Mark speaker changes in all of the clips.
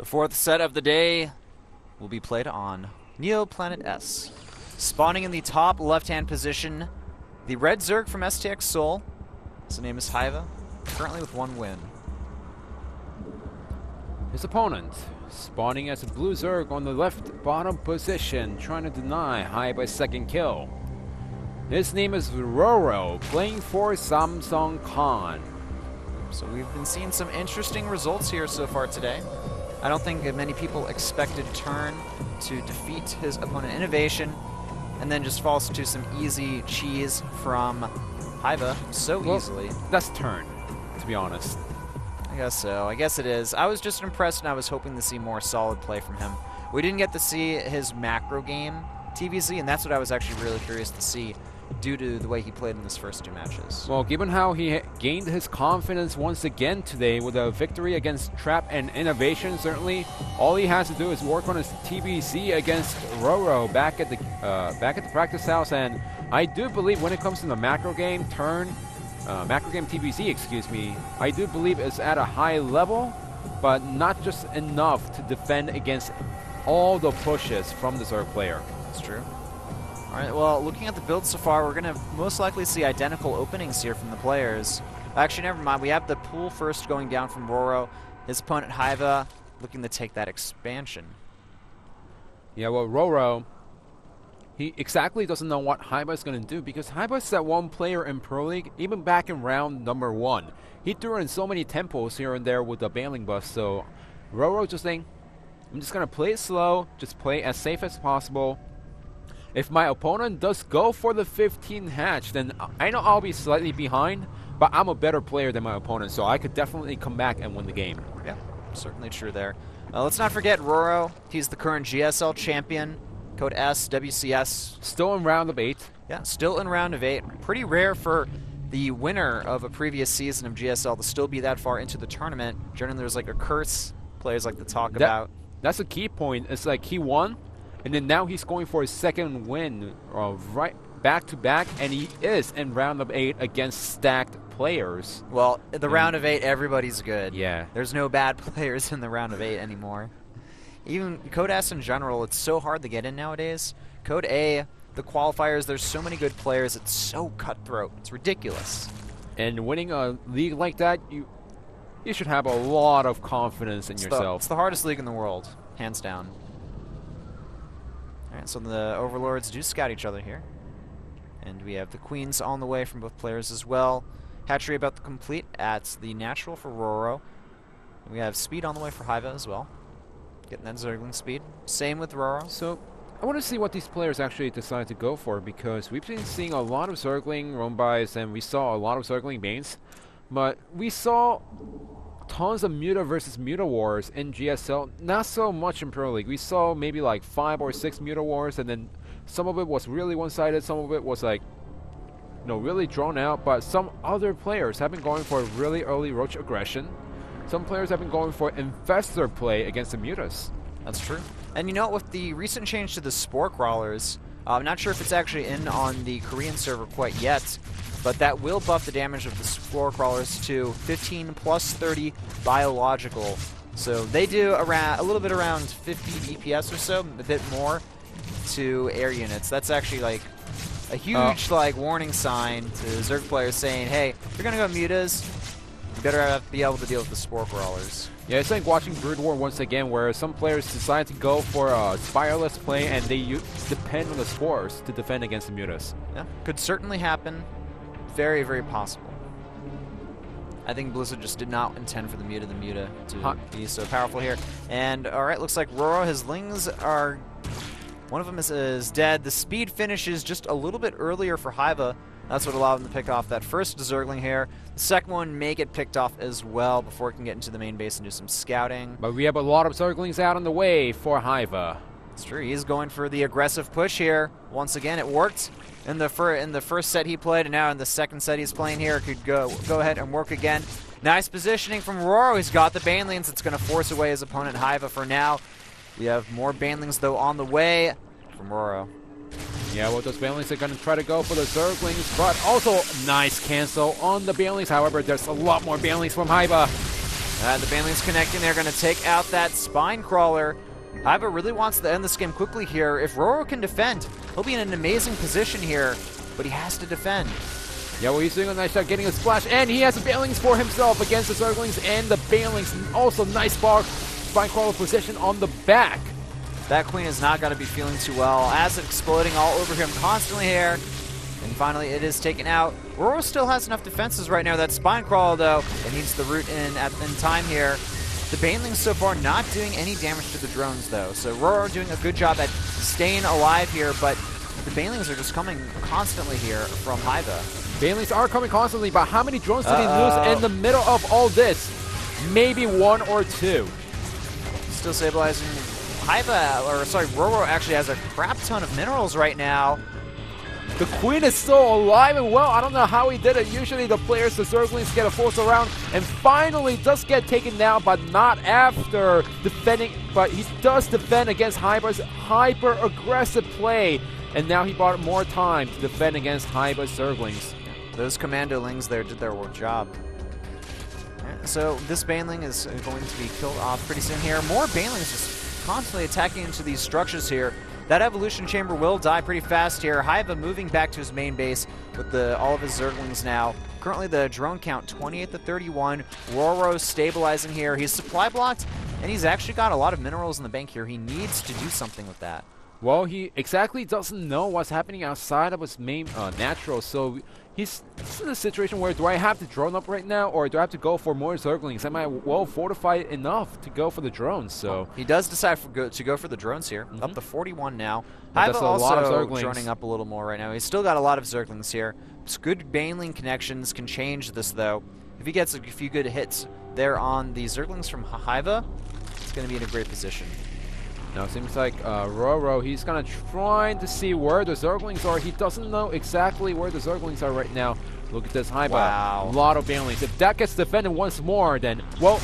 Speaker 1: The fourth set of the day will be played on Neo Planet S. Spawning in the top left-hand position, the red Zerg from STX Seoul. His name is hyvaa, currently with 1 win.
Speaker 2: His opponent, spawning as a blue Zerg on the left bottom position, trying to deny hyvaa's second kill. His name is Roro, playing for Samsung Khan.
Speaker 1: So we've been seeing some interesting results here so far today. I don't think many people expected Turn to defeat his opponent Innovation and then just falls to some easy cheese from hyvaa so easily.
Speaker 2: That's Turn, to be honest.
Speaker 1: I guess so. I guess it is. I was just impressed and I was hoping to see more solid play from him. We didn't get to see his macro game TvZ, and that's what I was actually really curious to see due to the way he played in his first 2 matches.
Speaker 2: Well, given how he gained his confidence once again today with a victory against Trap and Innovation, certainly all he has to do is work on his TvZ against Roro back at the practice house. And I do believe when it comes to the macro game macro game TvZ, excuse me, I do believe it's at a high level, but not just enough to defend against all the pushes from the Zerg player.
Speaker 1: That's true. Alright, well, looking at the build so far, we're going to most likely see identical openings here from the players. Actually, never mind. We have the pool first going down from Roro. His opponent, hyvaa, looking to take that expansion.
Speaker 2: Yeah, well, Roro, he exactly doesn't know what hyvaa is going to do, because hyvaa is that one player in Pro League, even back in round number 1. He threw in so many tempos here and there with the Baneling buff, so Roro just saying, I'm just going to play it slow, just play as safe as possible. If my opponent does go for the 15 hatch, then I know I'll be slightly behind, but I'm a better player than my opponent, so I could definitely come back and win the game.
Speaker 1: Yeah, certainly true there. Let's not forget Roro. He's the current GSL champion. Code S, WCS.
Speaker 2: Still in round of 8.
Speaker 1: Yeah, still in round of 8. Pretty rare for the winner of a previous season of GSL to still be that far into the tournament. Generally, there's like a curse players like to talk about.
Speaker 2: That's a key point. It's like he won, and then now he's going for his second win right back-to-back, and he is in round of 8 against stacked players.
Speaker 1: Well, the round of 8, everybody's good.
Speaker 2: Yeah.
Speaker 1: There's no bad players in the round of 8 anymore. Even Code S in general, it's so hard to get in nowadays. Code A, the qualifiers, there's so many good players, it's so cutthroat. It's ridiculous.
Speaker 2: And winning a league like that, you should have a lot of confidence in yourself.
Speaker 1: It's the hardest league in the world, hands down. Alright, so the Overlords do scout each other here. And we have the Queens on the way from both players as well. Hatchery about to complete at the natural for Roro. We have speed on the way for hyvaa as well. Getting that Zergling speed. Same with Roro.
Speaker 2: So I want to see what these players actually decide to go for, because we've been seeing a lot of Zergling Rombais, and we saw a lot of Zergling Banes. But we saw tons of Muta versus Muta wars in GSL, not so much in Pro League. We saw maybe like 5 or 6 Muta wars, and then some of it was really one-sided, some of it was like, you know, really drawn out, but some other players have been going for really early roach aggression. Some players have been going for investor play against the Mutas.
Speaker 1: That's true. And you know, with the recent change to the Spore Crawlers, I'm not sure if it's actually in on the Korean server quite yet, but that will buff the damage of the Spore Crawlers to 15 plus 30 biological. So they do around a little bit around 50 DPS or so, a bit more to air units. That's actually like a huge like warning sign to Zerg players saying, hey, if you're gonna go mutas, you better be able to deal with the Spore Crawlers.
Speaker 2: Yeah, it's like watching Brood War once again, where some players decide to go for a spireless play and they depend on the spores to defend against the mutas.
Speaker 1: Yeah, could certainly happen. Very, very possible. I think Blizzard just did not intend for the Muta to be so powerful here. And alright, looks like Roro, his Lings are... One of them is dead. The speed finishes just a little bit earlier for hyvaa. That's what allowed him to pick off that first Zergling here. The second one may get picked off as well before it can get into the main base and do some scouting.
Speaker 2: But we have a lot of Zerglings out on the way for hyvaa.
Speaker 1: It's true. He's going for the aggressive push here. Once again, it worked in the first set he played, and now in the second set he's playing here. Could go ahead and work again. Nice positioning from Roro. He's got the Banelings. It's going to force away his opponent hyvaa for now. We have more Banelings, though, on the way from Roro.
Speaker 2: Yeah, well, those Banelings are going to try to go for the Zerglings, but also nice cancel on the Banelings. However, there's a lot more Banelings from hyvaa.
Speaker 1: The Baneling's connecting. They're going to take out that Spine Crawler. Hyvaa really wants to end this game quickly here. If Roro can defend, he'll be in an amazing position here, but he has to defend.
Speaker 2: Yeah, well, he's doing a nice job getting a splash, and he has the Banelings for himself against the Zerglings and the Banelings. Also, nice Spine Crawler position on the back.
Speaker 1: That Queen is not going to be feeling too well. Acid exploding all over him constantly here. And finally, it is taken out. Roro still has enough defenses right now. That Spine Crawler, though, it needs the root in time here. The Banelings so far not doing any damage to the drones, though. So Roro doing a good job at staying alive here, but the Banelings are just coming constantly here from Hyvaa.
Speaker 2: Banelings are coming constantly, but how many drones did he lose in the middle of all this? Maybe 1 or 2.
Speaker 1: Still stabilizing. Roro actually has a crap ton of minerals right now.
Speaker 2: The Queen is still alive and well. I don't know how he did it. Usually the players, the Zerglings, get a force around and finally does get taken down, but not after defending. But he does defend against Hyvaa's hyper-aggressive play. And now he bought more time to defend against Hyvaa's Zerglings.
Speaker 1: Those Commandolings there did their job. So this Baneling is going to be killed off pretty soon here. More Banelings just constantly attacking into these structures here. That Evolution Chamber will die pretty fast here. Hyvaa moving back to his main base with all of his Zerglings now. Currently the drone count 28 to 31. Roro stabilizing here. He's supply blocked, and he's actually got a lot of minerals in the bank here. He needs to do something with that.
Speaker 2: Well, he exactly doesn't know what's happening outside of his main natural, so he's in a situation where, do I have the drone up right now, or do I have to go for more Zerglings? Am I well fortified enough to go for the drones? So
Speaker 1: he does decide to go for the drones here. Up to 41 now.
Speaker 2: That's
Speaker 1: Hyvaa
Speaker 2: a lot of
Speaker 1: also
Speaker 2: Zerglings.
Speaker 1: droning up a little more right now. He's still got a lot of Zerglings here. Good Baneling connections can change this, though. If he gets a few good hits there on the Zerglings from Hyvaa, it's going to be in a great position.
Speaker 2: Now it seems like Roro, he's gonna try to see where the Zerglings are. He doesn't know exactly where the Zerglings are right now. Look at this Hyvaa.
Speaker 1: Wow.
Speaker 2: A lot of Banelings. If that gets defended once more, then, well,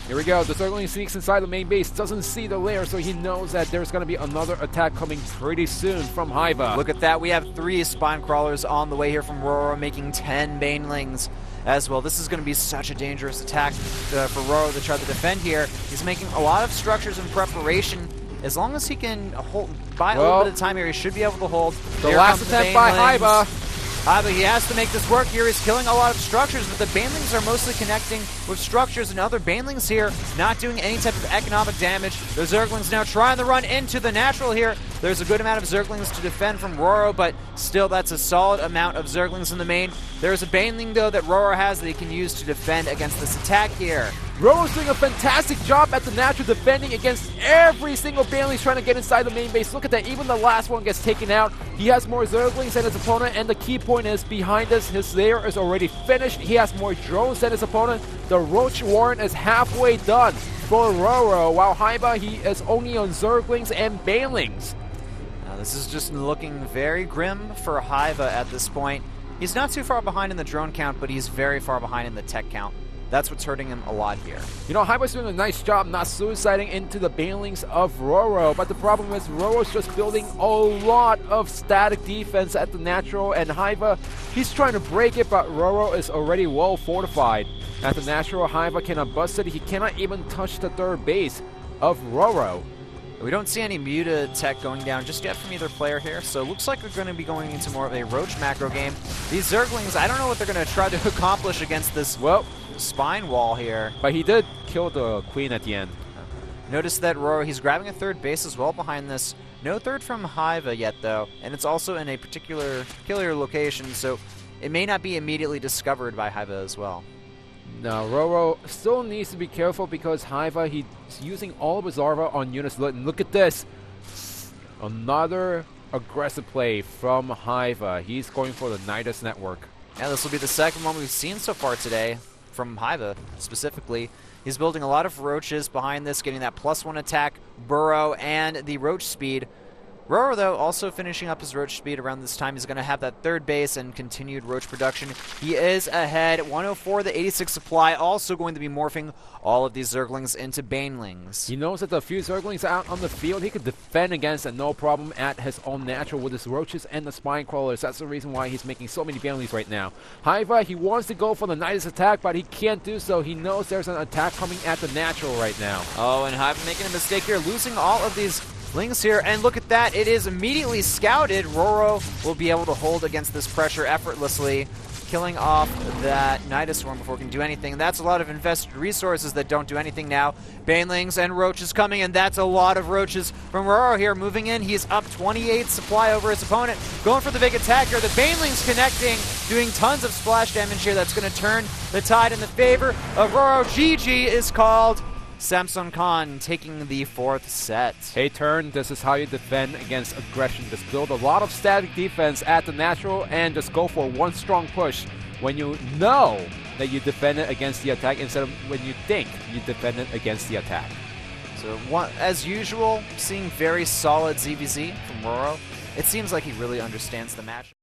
Speaker 2: here we go. The Zergling sneaks inside the main base, doesn't see the lair, so he knows that there's gonna be another attack coming pretty soon from Hyvaa.
Speaker 1: Look at that. We have 3 Spine Crawlers on the way here from Roro, making 10 Banelings as well. This is going to be such a dangerous attack for Roro to try to defend here. He's making a lot of structures in preparation. As long as he can buy a little bit of time here, he should be able to hold.
Speaker 2: The last attempt by Hyvaa.
Speaker 1: He has to make this work here. He's killing a lot of structures, but the Banelings are mostly connecting with structures, and other Banelings here not doing any type of economic damage. The Zerglings now trying to run into the natural here. There's a good amount of Zerglings to defend from Roro, but still that's a solid amount of Zerglings in the main. There's a Baneling, though, that Roro has that he can use to defend against this attack here.
Speaker 2: Roro's doing a fantastic job at the natural, defending against every single Baneling trying to get inside the main base. Look at that, even the last one gets taken out. He has more Zerglings than his opponent, and the key point is behind us, his lair is already finished. He has more drones than his opponent. The Roach Warren is halfway done for Roro, while Hyvaa, he is only on Zerglings and Banelings.
Speaker 1: Now this is just looking very grim for Hyvaa at this point. He's not too far behind in the drone count, but he's very far behind in the tech count. That's what's hurting him a lot here.
Speaker 2: You know, Hyvaa's doing a nice job not suiciding into the Banelings of Roro, but the problem is Roro's just building a lot of static defense at the natural, and Hyvaa, he's trying to break it, but Roro is already well fortified. At the natural, Hyvaa cannot bust it. He cannot even touch the third base of Roro.
Speaker 1: We don't see any Muta tech going down just yet from either player here, so it looks like we're going to be going into more of a Roach macro game. These Zerglings, I don't know what they're going to try to accomplish against this spine wall here.
Speaker 2: But he did kill the Queen at the end.
Speaker 1: Notice that Roro, he's grabbing a third base as well behind this. No third from Hyvaa yet, though, and it's also in a particular location, so it may not be immediately discovered by Hyvaa as well.
Speaker 2: Now, Roro still needs to be careful because Hyvaa, he's using all of his Arva on Eunice Litton. Look at this. Another aggressive play from Hyvaa. He's going for the Nidus network.
Speaker 1: Yeah, this will be the second one we've seen so far today from Hyvaa specifically. He's building a lot of Roaches behind this, getting that +1 attack, burrow, and the Roach speed. Roro, though, also finishing up his Roach speed around this time. He's going to have that third base and continued Roach production. He is ahead. 104, the 86 supply, also going to be morphing all of these Zerglings into Banelings.
Speaker 2: He knows that the few Zerglings out on the field, he could defend against and no problem at his own natural with his Roaches and the Spine Crawlers. That's the reason why he's making so many Banelings right now. Hyvaa, he wants to go for the Nidus attack, but he can't do so. He knows there's an attack coming at the natural right now.
Speaker 1: Oh, and Hyvaa making a mistake here, losing all of these Lings here, and look at that, it is immediately scouted. Roro will be able to hold against this pressure effortlessly, killing off that Nidus Swarm before it can do anything. That's a lot of invested resources that don't do anything now. Banelings and Roaches coming, and that's a lot of Roaches from Roro here. Moving in, he's up 28 supply over his opponent. Going for the big attack here. The Banelings connecting, doing tons of splash damage here. That's going to turn the tide in the favor of Roro. GG is called. Samson Khan taking the 4th set.
Speaker 2: Hey Turn, this is how you defend against aggression. Just build a lot of static defense at the natural and just go for one strong push when you know that you defend it against the attack instead of when you think you defend it against the attack.
Speaker 1: So, as usual, seeing very solid ZvZ from Roro. It seems like he really understands the match.